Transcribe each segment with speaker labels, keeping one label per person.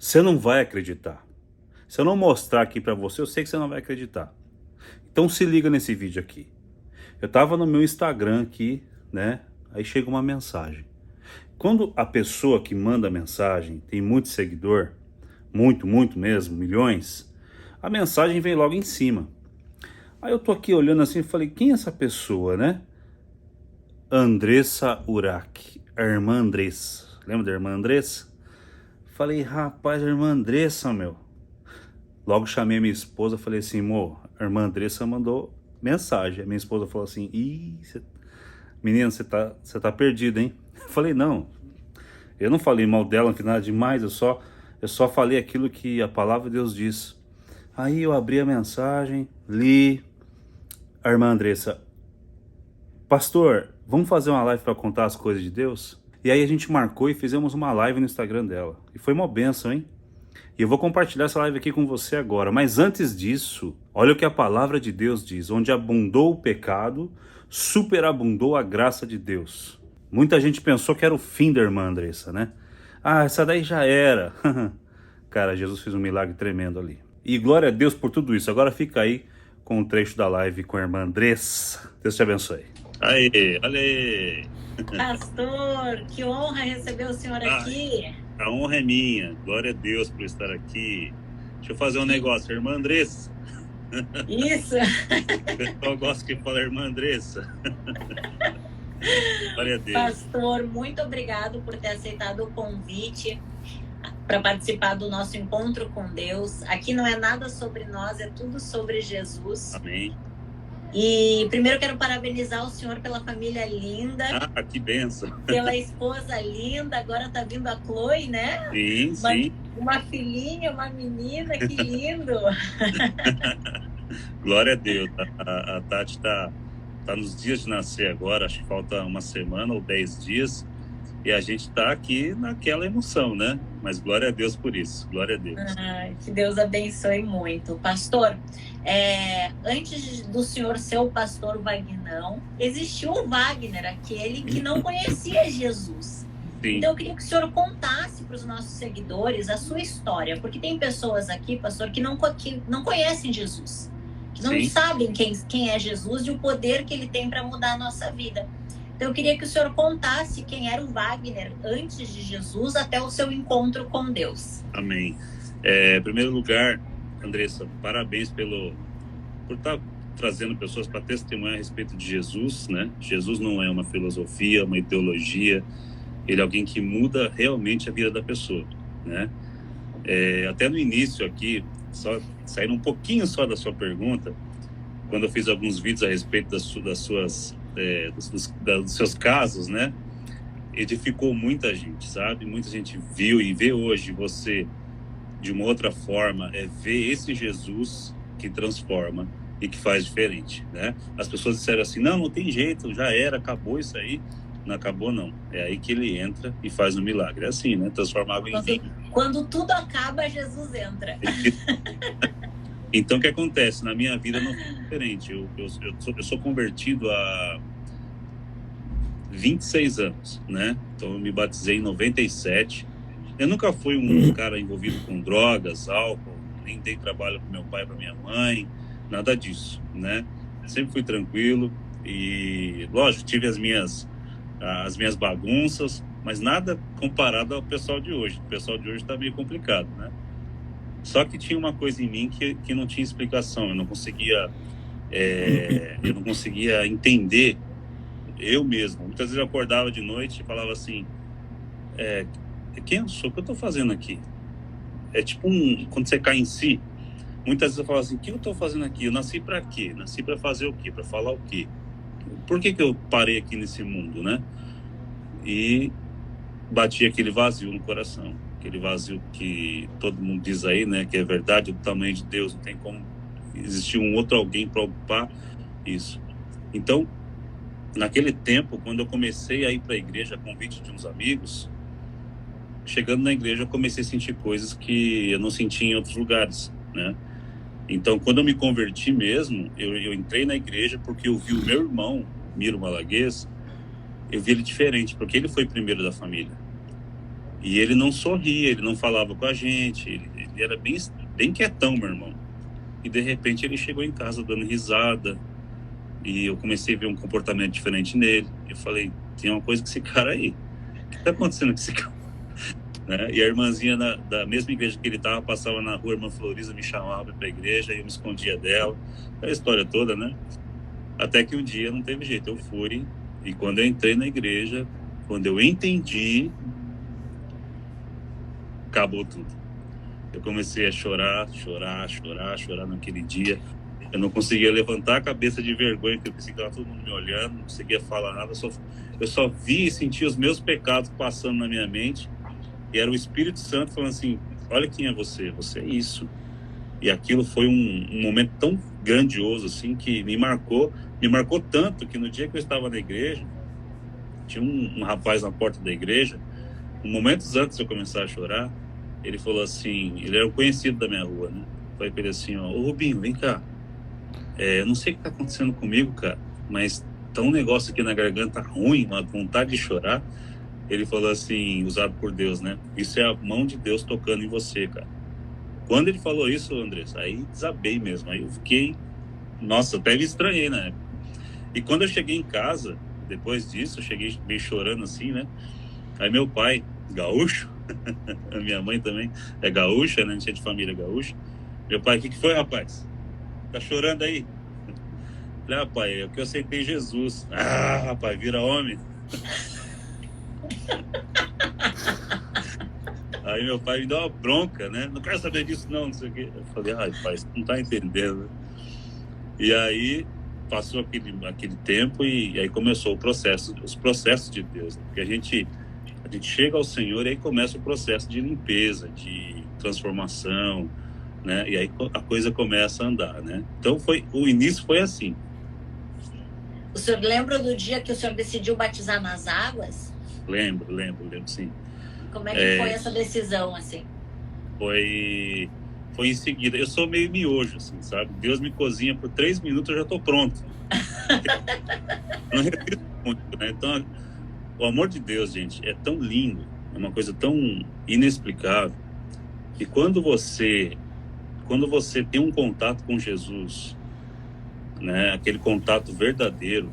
Speaker 1: Você não vai acreditar. Se eu não mostrar aqui pra você, eu sei que você não vai acreditar. Então se liga nesse vídeo aqui. Eu tava no meu Instagram aqui, né? Aí chega uma mensagem. Quando a pessoa que manda a mensagem tem muito seguidor, muito mesmo, milhões, a mensagem vem logo em cima. Aí eu tô aqui olhando assim e falei, quem é essa pessoa, né? Andressa Urach, a irmã Andressa. Lembra da irmã Andressa? Falei, rapaz, a irmã Andressa, meu. Logo chamei a minha esposa, falei assim, amor, a irmã Andressa mandou mensagem. A minha esposa falou assim, menina, você tá perdido, hein? Eu falei, não, eu não falei mal dela, não fiz nada demais, eu só falei aquilo que a palavra de Deus diz. Aí eu abri a mensagem, li, a irmã Andressa, pastor, vamos fazer uma live para contar as coisas de Deus? E aí a gente marcou e fizemos uma live no Instagram dela. E foi uma bênção, hein? E eu vou compartilhar essa live aqui com você agora. Mas antes disso, olha o que a palavra de Deus diz. Onde abundou o pecado, superabundou a graça de Deus. Muita gente pensou que era o fim da irmã Andressa, né? Ah, essa daí já era. Cara, Jesus fez um milagre tremendo ali. E glória a Deus por tudo isso. Agora fica aí com um trecho da live com a irmã Andressa. Deus te abençoe.
Speaker 2: Aí, olha aí.
Speaker 3: Pastor, que honra receber o senhor aqui.
Speaker 2: A honra é minha. Glória a Deus por estar aqui. Deixa eu fazer um negócio. Irmã Andressa.
Speaker 3: Isso.
Speaker 2: O pessoal gosta que fala irmã Andressa. Glória a Deus.
Speaker 3: Pastor, muito obrigado por ter aceitado o convite para participar do nosso encontro com Deus. Aqui não é nada sobre nós, é tudo sobre Jesus.
Speaker 2: Amém.
Speaker 3: E primeiro quero parabenizar o senhor pela família linda.
Speaker 2: Ah, que benção.
Speaker 3: Pela esposa linda. Agora tá vindo a Chloe, né?
Speaker 2: Sim.
Speaker 3: Uma filhinha, uma menina, que lindo.
Speaker 2: Glória a Deus. A Tati tá nos dias de nascer agora. Acho que falta uma semana ou 10 dias. E a gente tá aqui naquela emoção, né? Mas glória a Deus por isso. Glória a Deus.
Speaker 3: Ai, que Deus abençoe muito. Pastor, antes do senhor ser o pastor Vagnão, existiu o Wagner, aquele que não conhecia Jesus.
Speaker 2: Sim.
Speaker 3: Então eu queria que o senhor contasse para os nossos seguidores a sua história, porque tem pessoas aqui, pastor, que não conhecem Jesus, que não
Speaker 2: Sim.
Speaker 3: sabem quem é Jesus e o poder que ele tem para mudar a nossa vida. Então eu queria que o senhor contasse quem era o Wagner antes de Jesus até o seu encontro com Deus.
Speaker 2: Amém. Em primeiro lugar, Andressa, parabéns por estar trazendo pessoas para testemunhar a respeito de Jesus, né? Jesus não é uma filosofia, uma ideologia, ele é alguém que muda realmente a vida da pessoa, né? Até no início aqui, saindo um pouquinho só da sua pergunta, quando eu fiz alguns vídeos a respeito dos seus casos, né? Edificou muita gente, sabe? Muita gente viu e vê hoje você de uma outra forma, ver esse Jesus que transforma e que faz diferente, né? As pessoas disseram assim, não tem jeito, já era, acabou isso aí. Não acabou, não. É aí que ele entra e faz um milagre. É assim, né? Transforma água em vinho.
Speaker 3: Quando tudo acaba, Jesus entra.
Speaker 2: Então, o que acontece? Na minha vida não foi diferente. Eu sou convertido há 26 anos, né? Então, eu me batizei em 97. Eu nunca fui um cara envolvido com drogas, álcool, nem dei trabalho para meu pai, para minha mãe, nada disso, né? Sempre fui tranquilo e, lógico, tive as minhas bagunças, mas nada comparado ao pessoal de hoje. O pessoal de hoje está meio complicado, né? Só que tinha uma coisa em mim que não tinha explicação. Eu não conseguia entender eu mesmo. Muitas vezes eu acordava de noite e falava assim, quem eu sou? O que eu estou fazendo aqui? É tipo quando você cai em si. Muitas vezes eu falo assim, o que eu estou fazendo aqui? Eu nasci para quê? Nasci para fazer o quê? Para falar o quê? Por que eu parei aqui nesse mundo, né? E bati aquele vazio no coração. Aquele vazio que todo mundo diz aí, né? Que é verdade, do tamanho de Deus. Não tem como existir um outro alguém para ocupar isso. Então, naquele tempo, quando eu comecei a ir para a igreja a convite de uns amigos, chegando na igreja eu comecei a sentir coisas que eu não sentia em outros lugares, né? Então, quando eu me converti mesmo, eu entrei na igreja porque eu vi o meu irmão, Miro Malaguês, eu vi ele diferente, porque ele foi primeiro da família. E ele não sorria, ele não falava com a gente, ele era bem, bem quietão, meu irmão. E de repente ele chegou em casa dando risada, e eu comecei a ver um comportamento diferente nele. Eu falei, tem uma coisa com esse cara aí. O que tá acontecendo com esse cara? Né? E a irmãzinha da mesma igreja que ele estava, passava na rua, a irmã Florisa me chamava para a igreja, e eu me escondia dela. A história toda, né? Até que um dia não teve jeito, eu fui, e quando eu entrei na igreja, quando eu entendi, acabou tudo. Eu comecei a chorar naquele dia. Eu não conseguia levantar a cabeça de vergonha, porque eu pensei que estava todo mundo me olhando, não conseguia falar nada. Eu só vi e senti os meus pecados passando na minha mente. E era o Espírito Santo falando assim, olha quem é você é isso. E aquilo foi um momento tão grandioso, assim, que me marcou tanto que no dia que eu estava na igreja, tinha um rapaz na porta da igreja, momentos antes de eu começar a chorar, ele falou assim, ele era um conhecido da minha rua, né? Falei pra ele assim, ó, ô Rubinho, vem cá, eu não sei o que tá acontecendo comigo, cara, mas tá um negócio aqui na garganta ruim, uma vontade de chorar. Ele falou assim, usado por Deus, né? Isso é a mão de Deus tocando em você, cara. Quando ele falou isso, Andressa, aí desabei mesmo. Aí eu fiquei, nossa, até me estranhei na época. E quando eu cheguei em casa, depois disso, eu cheguei meio chorando assim, né? Aí meu pai, gaúcho, a minha mãe também é gaúcha, né? A gente é de família gaúcha. Meu pai, o que foi, rapaz? Tá chorando aí? Falei, pai, é que eu aceitei Jesus. Ah, rapaz, vira homem. Aí meu pai me deu uma bronca, né? Não quero saber disso não sei o quê. Eu falei, pai, você não tá entendendo. E aí passou aquele tempo e aí começou os processos de Deus. Né? Porque a gente chega ao Senhor e aí começa o processo de limpeza, de transformação, né? E aí a coisa começa a andar, né? Então o início foi assim.
Speaker 3: O senhor lembra do dia que o senhor decidiu batizar nas águas?
Speaker 2: Lembro, sim.
Speaker 3: Como é que foi essa decisão, assim?
Speaker 2: Foi em seguida. Eu sou meio miojo, assim, sabe? Deus me cozinha por 3 minutos, eu já tô pronto. Não repito muito, né? Então, o amor de Deus, gente, é tão lindo, é uma coisa tão inexplicável, que quando você tem um contato com Jesus, né? Aquele contato verdadeiro,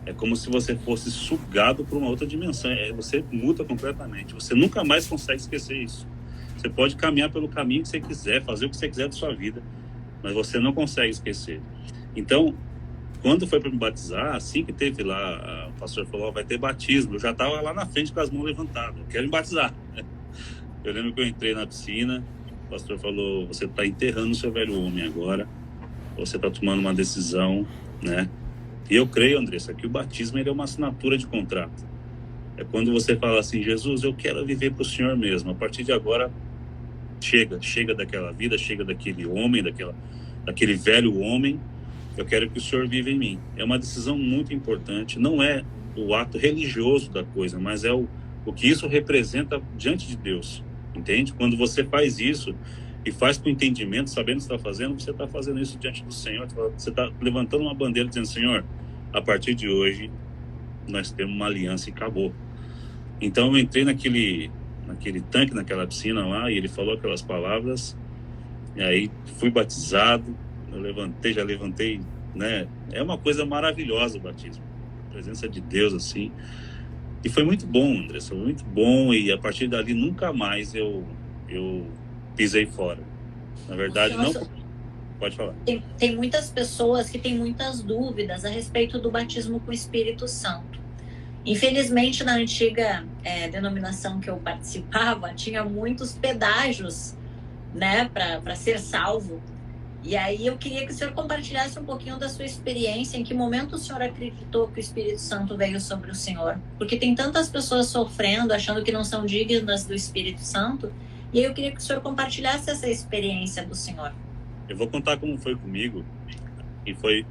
Speaker 2: é como se você fosse sugado por uma outra dimensão. Você muda completamente. Você nunca mais consegue esquecer isso. Você pode caminhar pelo caminho que você quiser, fazer o que você quiser da sua vida, mas você não consegue esquecer. Então, quando foi para me batizar, assim que teve lá, o pastor falou, vai ter batismo. Eu já estava lá na frente com as mãos levantadas. Eu quero me batizar. Eu lembro que eu entrei na piscina, o pastor falou, você está enterrando o seu velho homem agora. Você está tomando uma decisão, né? E eu creio, Andressa, que o batismo ele é uma assinatura de contrato. É quando você fala assim, Jesus, eu quero viver para o Senhor mesmo. A partir de agora, chega daquela vida, chega daquele homem, daquele velho homem. Eu quero que o Senhor viva em mim. É uma decisão muito importante. Não é o ato religioso da coisa, mas é o que isso representa diante de Deus. Entende? Quando você faz isso e faz com entendimento, sabendo o que está fazendo, você está fazendo isso diante do Senhor. Você está levantando uma bandeira dizendo, Senhor, a partir de hoje, nós temos uma aliança e acabou. Então eu entrei naquele tanque, naquela piscina lá, e ele falou aquelas palavras, e aí fui batizado, já levantei, né? É uma coisa maravilhosa o batismo, a presença de Deus, assim. E foi muito bom, Andressa, foi muito bom, e a partir dali nunca mais eu pisei fora. Na verdade, não... Pode falar.
Speaker 3: Tem muitas pessoas que têm muitas dúvidas a respeito do batismo com o Espírito Santo. Infelizmente, na antiga denominação que eu participava, tinha muitos pedágios, né, para ser salvo. E aí eu queria que o senhor compartilhasse um pouquinho da sua experiência, em que momento o senhor acreditou que o Espírito Santo veio sobre o senhor? Porque tem tantas pessoas sofrendo, achando que não são dignas do Espírito Santo, e aí eu queria que o senhor compartilhasse essa experiência do senhor.
Speaker 2: Eu vou contar como foi comigo, e foi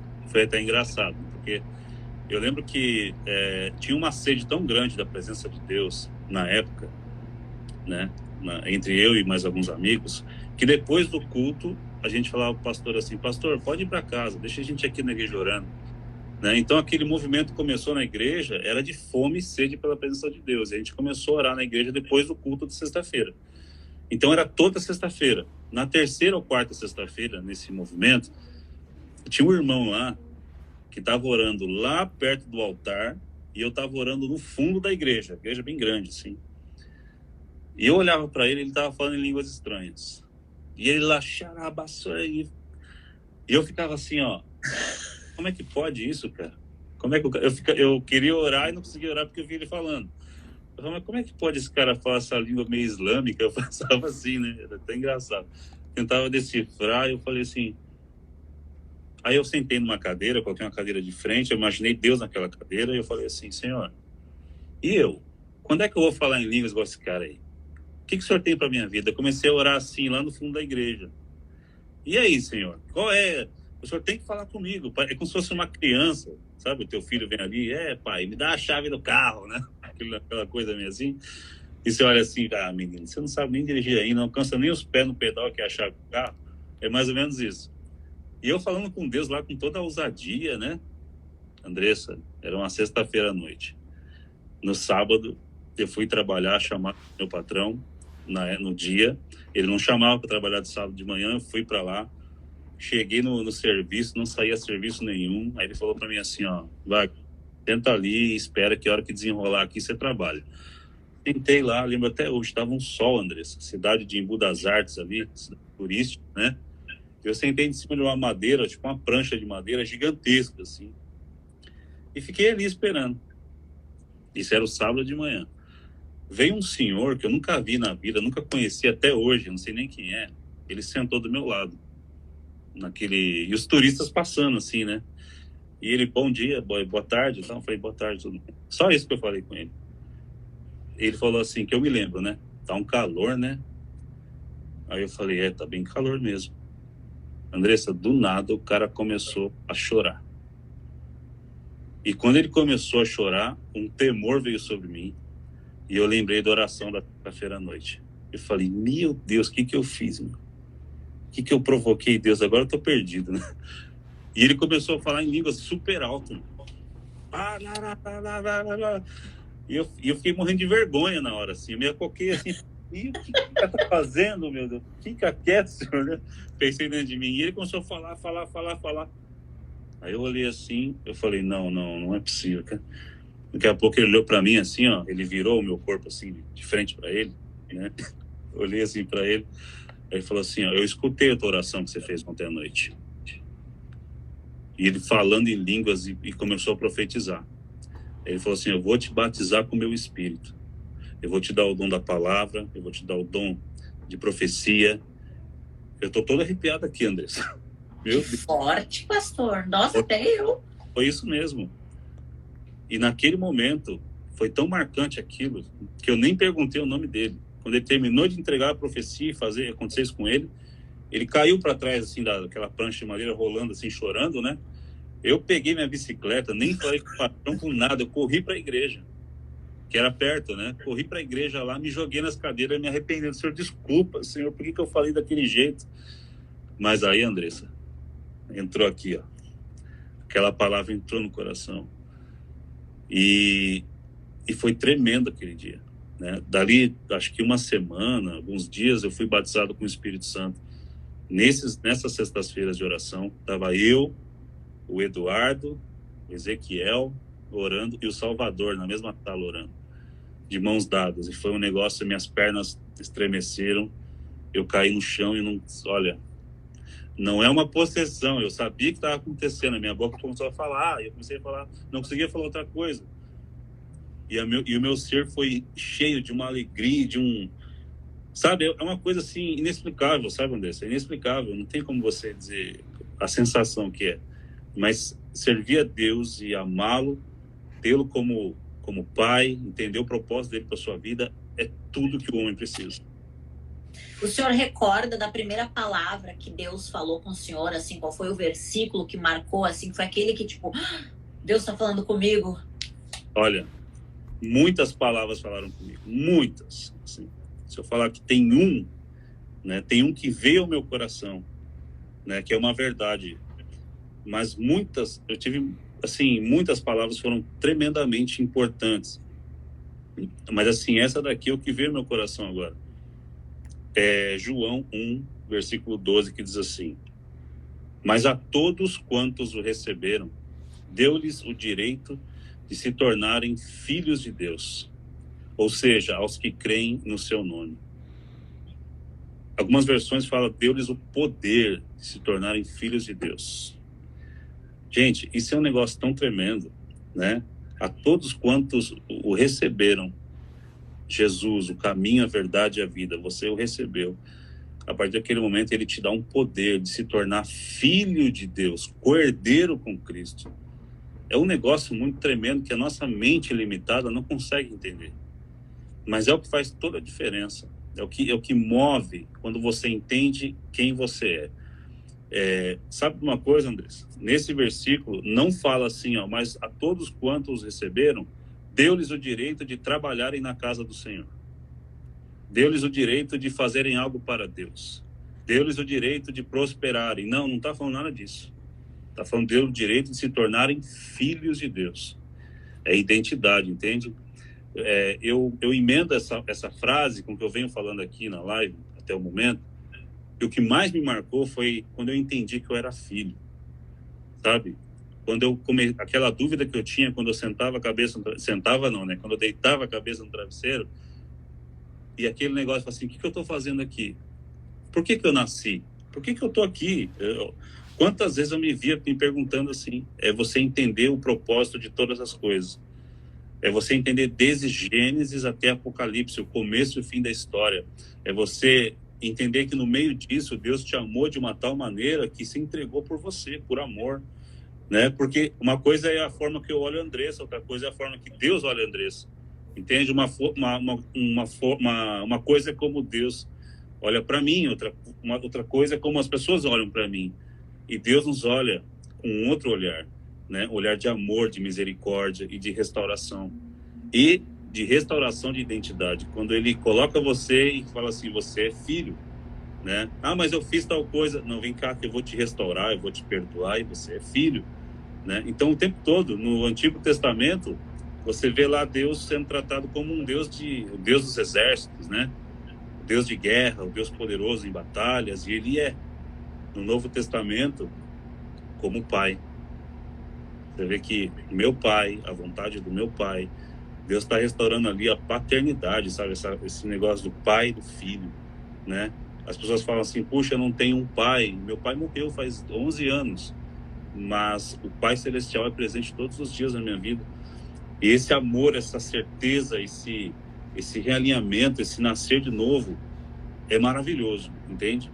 Speaker 2: até engraçado, porque eu lembro que tinha uma sede tão grande da presença de Deus na época, né, entre eu e mais alguns amigos, que depois do culto a gente falava pro pastor assim, pastor, pode ir para casa, deixa a gente aqui na igreja orando. né? Então aquele movimento começou na igreja, era de fome e sede pela presença de Deus. E a gente começou a orar na igreja depois do culto de sexta-feira. Então era toda sexta-feira. Na terceira ou quarta sexta-feira, nesse movimento, tinha um irmão lá que estava orando lá perto do altar e eu estava orando no fundo da igreja bem grande, assim. E eu olhava para ele estava falando em línguas estranhas. E ele lá, e eu ficava assim, ó, como é que pode isso, cara? Como é que eu queria orar e não conseguia orar porque eu vi ele falando. Eu falava, mas como é que pode esse cara falar essa língua meio islâmica? Eu pensava assim, né? Era até engraçado. Tentava decifrar e eu falei assim... Aí eu sentei numa cadeira, coloquei uma cadeira de frente, eu imaginei Deus naquela cadeira e eu falei assim, Senhor, e eu? Quando é que eu vou falar em línguas igual esse cara aí? O que o Senhor tem para minha vida? Eu comecei a orar assim, lá no fundo da igreja. E aí, Senhor? Qual é? O Senhor tem que falar comigo. É como se fosse uma criança, sabe? O teu filho vem ali, pai, me dá a chave do carro, né? Aquela coisa meio assim. E você olha assim, menino, você não sabe nem dirigir ainda, não alcança nem os pés no pedal que é a chave do carro. É mais ou menos isso. E eu falando com Deus lá com toda a ousadia, né? Andressa, era uma sexta-feira à noite. No sábado, eu fui trabalhar, chamar meu patrão no dia. Ele não chamava para trabalhar de sábado de manhã, eu fui para lá. Cheguei no serviço, não saía serviço nenhum. Aí ele falou para mim assim, ó, vai, tenta ali e espera que a hora que desenrolar aqui você trabalha. Tentei lá, lembro até hoje, estava um sol, Andressa, cidade de Embu das Artes ali, cidade turística, né? Eu sentei em cima de uma madeira, tipo uma prancha de madeira gigantesca, assim. E fiquei ali esperando. Isso era o sábado de manhã. Veio um senhor que eu nunca vi na vida, nunca conheci até hoje, não sei nem quem é. Ele sentou do meu lado. E os turistas passando, assim, né? E ele, bom dia, boa tarde. Então, eu falei, boa tarde, tudo bem. Só isso que eu falei com ele. Ele falou assim, que eu me lembro, né? Tá um calor, né? Aí eu falei, tá bem calor mesmo. Andressa, do nada o cara começou a chorar. E quando ele começou a chorar, um temor veio sobre mim. E eu lembrei da oração da sexta-feira à noite. Eu falei, meu Deus, o que eu fiz, meu? O que eu provoquei, Deus? Agora eu tô perdido, né? E ele começou a falar em línguas super alto. E eu fiquei morrendo de vergonha na hora, assim. Eu me acoquei assim. E o que tá fazendo, meu Deus? Fica quieto, senhor, né? Pensei dentro de mim. E ele começou a falar. Aí eu olhei assim, eu falei, não é possível, cara. Daqui a pouco ele olhou pra mim assim, ó. Ele virou o meu corpo assim, de frente pra ele, né? Eu olhei assim pra ele. Aí ele falou assim, ó, eu escutei a tua oração que você fez ontem à noite. E ele falando em línguas e começou a profetizar. Ele falou assim, eu vou te batizar com o meu espírito. Eu vou te dar o dom da palavra, eu vou te dar o dom de profecia. Eu tô todo arrepiado aqui, Andressa. Meu Deus.
Speaker 3: Forte, pastor. Nossa, até eu.
Speaker 2: Foi isso mesmo. E naquele momento, foi tão marcante aquilo, que eu nem perguntei o nome dele. Quando ele terminou de entregar a profecia e acontecer isso com ele, ele caiu para trás, assim, daquela prancha de madeira, rolando, assim, chorando, né? Eu peguei minha bicicleta, nem falei com o patrão com nada, eu corri para a igreja, que era perto, né? Corri para a igreja lá, me joguei nas cadeiras, me arrependendo. Senhor, desculpa, Senhor, por que eu falei daquele jeito? Mas aí, Andressa, entrou aqui, ó. Aquela palavra entrou no coração. E foi tremendo aquele dia, né? Dali, acho que uma semana, alguns dias, eu fui batizado com o Espírito Santo. Nessas sextas-feiras de oração, estava eu, o Eduardo, o Ezequiel orando e o Salvador na mesma sala orando, de mãos dadas. E foi um negócio, minhas pernas estremeceram, eu caí no chão e não é uma possessão, eu sabia que estava acontecendo, a minha boca começou a falar, eu comecei a falar, não conseguia falar outra coisa. E o meu ser foi cheio de uma alegria, sabe, é uma coisa assim inexplicável, sabe, Andressa? É inexplicável, não tem como você dizer a sensação que é. Mas servir a Deus e amá-lo, tê-lo como pai, entender o propósito dele para sua vida, é tudo que o homem precisa.
Speaker 3: O senhor recorda da primeira palavra que Deus falou com o senhor, assim, qual foi o versículo que marcou, assim, foi aquele que, tipo, Deus está falando comigo?
Speaker 2: Olha, muitas palavras falaram comigo, muitas, assim. Se eu falar que tem um, né, tem um que veio ao meu coração, né, que é uma verdade, mas muitas, eu tive assim, muitas palavras foram tremendamente importantes. Mas, assim, essa daqui é o que veio no meu coração agora. É João 1, versículo 12, que diz assim: mas a todos quantos o receberam, deu-lhes o direito de se tornarem filhos de Deus. Ou seja, aos que creem no seu nome. Algumas versões falam, deu-lhes o poder de se tornarem filhos de Deus. Gente, isso é um negócio tão tremendo, né? A todos quantos o receberam, Jesus, o caminho, a verdade e a vida, você o recebeu. A partir daquele momento, ele te dá um poder de se tornar filho de Deus, co-herdeiro com Cristo. É um negócio muito tremendo que a nossa mente limitada não consegue entender. Mas é o que faz toda a diferença. É o que move quando você entende quem você é. Sabe uma coisa, Andrés? Nesse versículo não fala assim, ó, mas a todos quantos os receberam, deu-lhes o direito de trabalharem na casa do Senhor. Deu-lhes o direito de fazerem algo para Deus. Deu-lhes o direito de prosperarem. Não está falando nada disso. Está falando deu o direito de se tornarem filhos de Deus. É identidade, entende? Eu emendo essa frase com que eu venho falando aqui na live até o momento. E o que mais me marcou foi quando eu entendi que eu era filho, sabe? Quando eu aquela dúvida que eu tinha quando eu sentava a cabeça quando eu deitava a cabeça no travesseiro e aquele negócio assim, o que eu estou fazendo aqui? Por que eu nasci? Por que eu estou aqui? Quantas vezes eu me via me perguntando assim? É você entender o propósito de todas as coisas. É você entender desde Gênesis até Apocalipse, o começo e o fim da história. É você entender que no meio disso, Deus te amou de uma tal maneira que se entregou por você, por amor. Né? Porque uma coisa é a forma que eu olho a Andressa, outra coisa é a forma que Deus olha a Andressa. Entende? Uma coisa é como Deus olha para mim, outra coisa é como as pessoas olham para mim. E Deus nos olha com outro olhar. Né? Olhar de amor, de misericórdia e de restauração. E de restauração de identidade. Quando ele coloca você e fala assim, você é filho. Né? Ah, mas eu fiz tal coisa. Não, vem cá que eu vou te restaurar, eu vou te perdoar e você é filho. Né? Então, o tempo todo, no Antigo Testamento, você vê lá Deus sendo tratado como o Deus dos exércitos, né? O Deus de guerra, o Deus poderoso em batalhas. E ele é, no Novo Testamento, como Pai. Você vê que meu pai, a vontade do meu pai, Deus está restaurando ali a paternidade, sabe? Esse negócio do pai e do filho, né? As pessoas falam assim, puxa, eu não tenho um pai. Meu pai morreu faz 11 anos, mas o Pai Celestial é presente todos os dias na minha vida. E esse amor, essa certeza, esse realinhamento, esse nascer de novo, é maravilhoso, entende?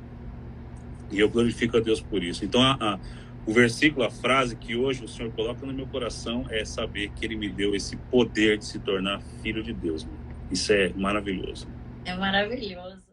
Speaker 2: E eu glorifico a Deus por isso. Então, o versículo, a frase que hoje o Senhor coloca no meu coração é saber que Ele me deu esse poder de se tornar filho de Deus. Isso é maravilhoso.
Speaker 3: É maravilhoso.